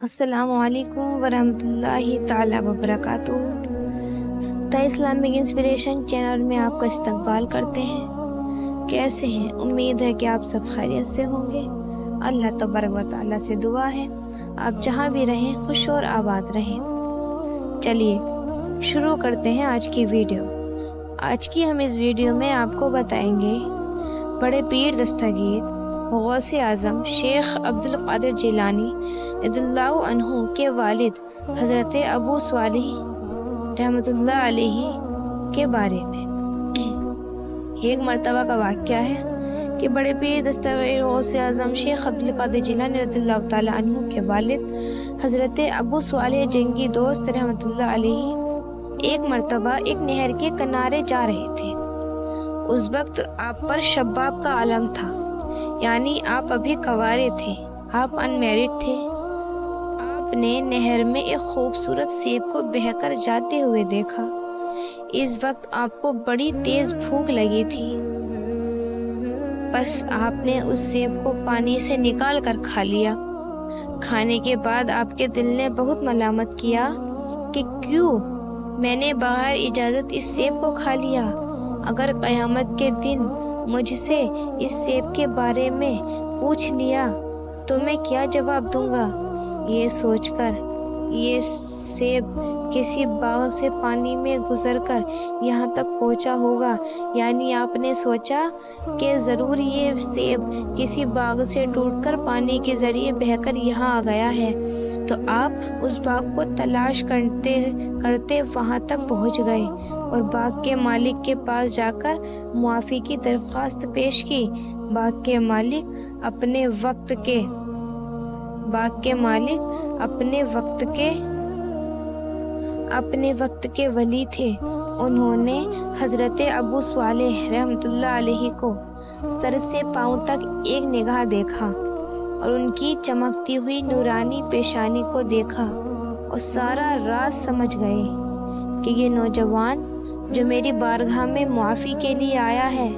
السلام علیکم ورحمۃ اللہ تعالی وبرکاتہ۔ اسلامک انسپریشن چینل میں آپ کا استقبال کرتے ہیں۔ کیسے ہیں؟ امید ہے کہ آپ سب خیریت سے ہوں گے۔ اللہ تبارک و تعالیٰ سے دعا ہے آپ جہاں بھی رہیں خوش اور آباد رہیں۔ چلیے شروع کرتے ہیں آج کی ویڈیو۔ آج کی ہم اس ویڈیو میں آپ کو بتائیں گے بڑے پیر دستگیر غوث اعظم شیخ عبدالقادر جیلانی رضی اللہ عنہ کے والد حضرت ابو صالح رحمۃ اللہ علیہ کے بارے میں۔ ایک مرتبہ کا واقعہ ہے کہ بڑے پیر دستگیر غوث اعظم شیخ عبدالقادر جیلانی رضی اللہ تعالیٰ عنہ کے والد حضرت ابو صالح جنگی دوست رحمۃ اللہ علیہ ایک مرتبہ ایک نہر کے کنارے جا رہے تھے۔ اس وقت آپ پر شباب کا عالم تھا، یعنی آپ ابھی کنوارے تھے، آپ ان میرڈ تھے۔ آپ نے نہر میں ایک خوبصورت سیب کو بہہ کر جاتے ہوئے دیکھا۔ اس وقت آپ کو بڑی تیز بھوک لگی تھی، بس آپ نے اس سیب کو پانی سے نکال کر کھا لیا۔ کھانے کے بعد آپ کے دل نے بہت ملامت کیا کہ کیوں میں نے بغیر اجازت اس سیب کو کھا لیا۔ اگر قیامت کے دن مجھ سے اس سیب کے بارے میں پوچھ لیا تو میں کیا جواب دوں گا؟ یہ سوچ کر یہ سیب کسی باغ سے پانی میں گزر کر یہاں تک پہنچا ہوگا، یعنی آپ نے سوچا کہ ضرور یہ سیب کسی باغ سے ٹوٹ کر پانی کے ذریعے بہہ کر یہاں آ گیا ہے، تو آپ اس باغ کو تلاش کرتے کرتے وہاں تک پہنچ گئے اور باغ کے مالک کے پاس جا کر معافی کی درخواست پیش کی۔ باغ کے مالک اپنے وقت کے ولی تھے۔ انہوں نے حضرت ابو صالح رحمۃ اللہ علیہ کو سر سے پاؤں تک ایک نگاہ دیکھا اور ان کی چمکتی ہوئی نورانی پیشانی کو دیکھا اور سارا راز سمجھ گئے کہ یہ نوجوان جو میری بارگاہ میں معافی کے لیے آیا ہے،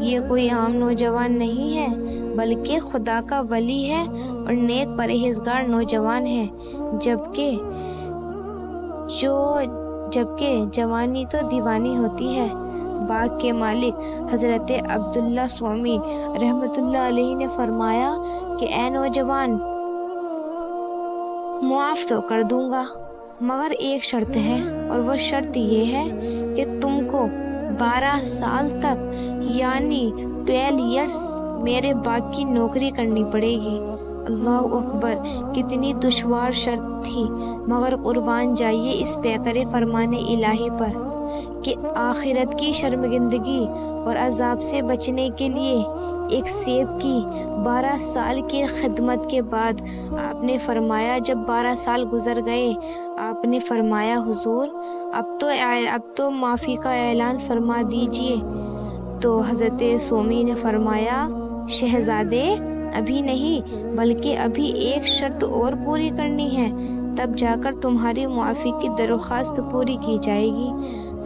یہ کوئی عام نوجوان نہیں ہے بلکہ خدا کا ولی ہے اور نیک پرہیزگار نوجوان ہے، جبکہ جوانی تو دیوانی ہوتی ہے۔ باغ کے مالک حضرت عبداللہ سوامی رحمۃ اللہ علیہ نے فرمایا کہ اے نوجوان، معاف تو کر دوں گا مگر ایک شرط ہے، اور وہ شرط یہ ہے کہ تم کو 12 سال تک یعنی 12 ایئرس میرے باغ کی نوکری کرنی پڑے گی۔ اللہ اکبر، کتنی دشوار شرط تھی، مگر قربان جائیے اس پیکرے فرمان الہی پر کہ آخرت کی شرمندگی اور عذاب سے بچنے کے لیے ایک سیب کی 12 سال کی خدمت کے بعد آپ نے فرمایا، جب 12 سال گزر گئے، آپ نے فرمایا حضور اب تو معافی کا اعلان فرما دیجئے۔ تو حضرت سومی نے فرمایا شہزادے ابھی نہیں، بلکہ ابھی ایک شرط اور پوری کرنی ہے، تب جا کر تمہاری معافی کی درخواست پوری کی جائے گی۔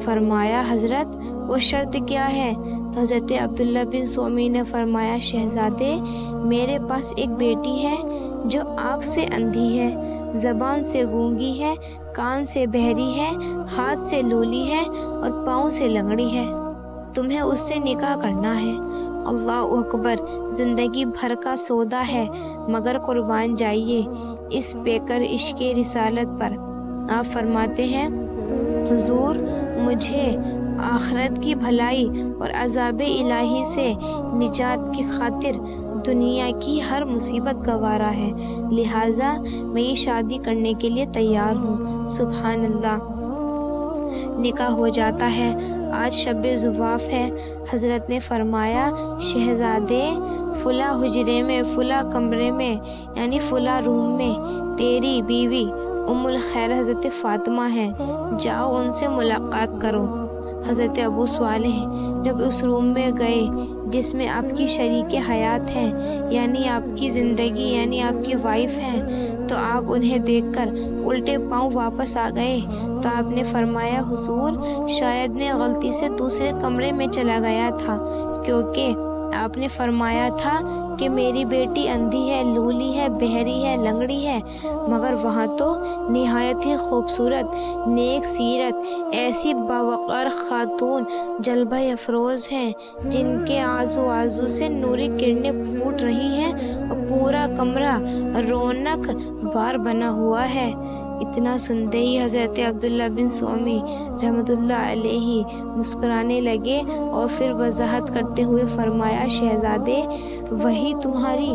فرمایا حضرت وہ شرط کیا ہے؟ تو حضرت عبداللہ بن سومی نے فرمایا شہزادے میرے پاس ایک بیٹی ہے جو آنکھ سے اندھی ہے، زبان سے گونگی ہے، کان سے بہری ہے، ہاتھ سے لولی ہے اور پاؤں سے لنگڑی ہے۔ تمہیں اس سے نکاح کرنا ہے۔ اللہ اکبر، زندگی بھر کا سودا ہے، مگر قربان جائیے اس پیکر عشق رسالت پر۔ آپ فرماتے ہیں حضور مجھے آخرت کی بھلائی اور عذاب الہی سے نجات کی خاطر دنیا کی ہر مصیبت گوارا ہے، لہٰذا میں یہ شادی کرنے کے لیے تیار ہوں۔ سبحان اللہ، نکاح ہو جاتا ہے۔ آج شب زفاف ہے۔ حضرت نے فرمایا شہزادے فلاں حجرے میں، فلاں کمرے میں یعنی فلاں روم میں تیری بیوی ام الخیر حضرت فاطمہ ہیں، جاؤ ان سے ملاقات کرو۔ حضرت ابو صالح جب اس روم میں گئے جس میں آپ کی شریک حیات ہیں، یعنی آپ کی زندگی، یعنی آپ کی وائف ہیں، تو آپ انہیں دیکھ کر الٹے پاؤں واپس آ گئے۔ تو آپ نے فرمایا حضور شاید میں غلطی سے دوسرے کمرے میں چلا گیا تھا، کیونکہ آپ نے فرمایا تھا کہ میری بیٹی اندھی ہے، لولی ہے، بہری ہے، لنگڑی ہے، مگر وہاں تو نہایت ہی خوبصورت، نیک سیرت، ایسی باوقار خاتون جلوہ افروز ہیں جن کے آزو سے نوری کرنیں پھوٹ رہی ہیں اور پورا کمرہ رونق بار بنا ہوا ہے۔ اتنا سنتے ہی حضرت عبداللہ بن سومی رحمۃ اللہ علیہ مسکرانے لگے اور پھر وضاحت کرتے ہوئے فرمایا، شہزادے، وہی تمہاری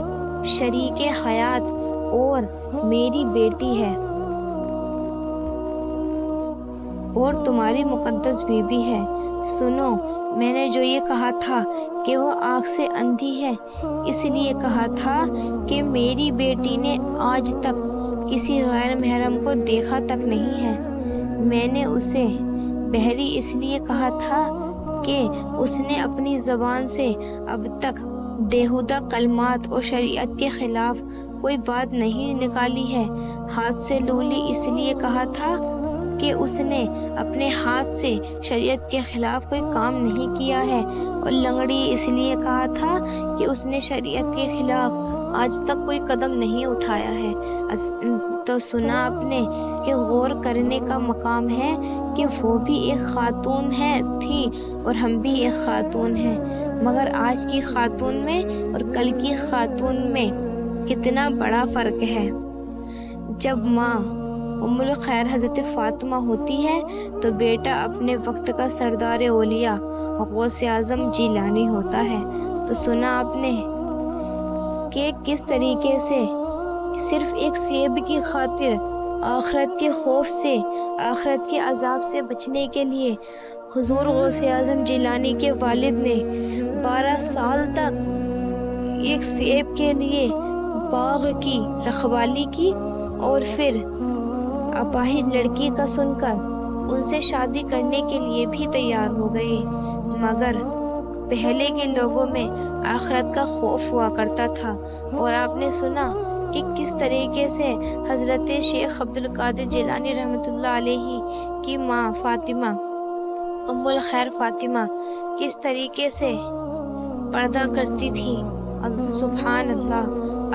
شریک حیات اور میری بیٹی ہے اور تمہاری مقدس بیوی ہے۔ سنو، میں نے جو یہ کہا تھا کہ وہ آنکھ سے اندھی ہے، اس لیے کہا تھا کہ میری بیٹی نے آج تک کسی غیر محرم کو دیکھا تک نہیں ہے۔ میں نے اسے بہری اس لیے کہا تھا کہ اس نے اپنی زبان سے اب تک بیہودہ کلمات اور شریعت کے خلاف کوئی بات نہیں نکالی ہے۔ ہاتھ سے لولی اس لیے کہا تھا کہ اس نے اپنے ہاتھ سے شریعت کے خلاف کوئی کام نہیں کیا ہے، اور لنگڑی اس لیے کہا تھا کہ اس نے شریعت کے خلاف آج تک کوئی قدم نہیں اٹھایا ہے۔ تو سنا آپ نے کہ غور کرنے کا مقام ہے کہ وہ بھی ایک خاتون تھی اور ہم بھی ایک خاتون ہیں، مگر آج کی خاتون میں اور کل کی خاتون میں کتنا بڑا فرق ہے۔ جب ماں ام الخیر حضرت فاطمہ ہوتی ہے تو بیٹا اپنے وقت کا سردار اولیاء غوث اعظم جیلانی ہوتا ہے۔ تو سنا آپ نے کہ کس طریقے سے صرف ایک سیب کی خاطر آخرت کے خوف سے، آخرت کے عذاب سے بچنے کے لیے حضور غوث اعظم جیلانی کے والد نے 12 سال تک ایک سیب کے لیے باغ کی رکھوالی کی، اور پھر اپاہج لڑکی کا سن کر ان سے شادی کرنے کے لیے بھی تیار ہو گئے۔ مگر پہلے کے لوگوں میں آخرت کا خوف ہوا کرتا تھا، اور آپ نے سنا کہ کس طریقے سے حضرت شیخ عبد القادر جیلانی رحمۃ اللہ علیہ کی ماں فاطمہ، ام الخیر فاطمہ، کس طریقے سے پردہ کرتی تھی۔ سبحان اللہ،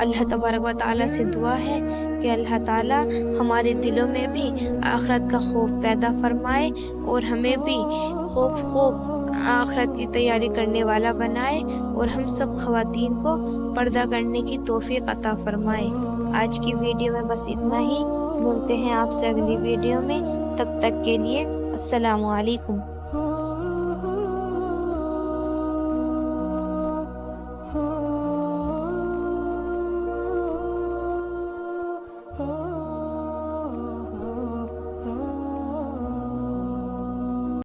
اللہ تبارک و تعالیٰ سے دعا ہے کہ اللہ تعالیٰ ہمارے دلوں میں بھی آخرت کا خوف پیدا فرمائے اور ہمیں بھی خوب آخرت کی تیاری کرنے والا بنائے، اور ہم سب خواتین کو پردہ کرنے کی توفیق عطا فرمائے۔ آج کی ویڈیو میں بس اتنا ہی، ملتے ہیں آپ سے اگلی ویڈیو میں، تب تک کے لیے السلام علیکم۔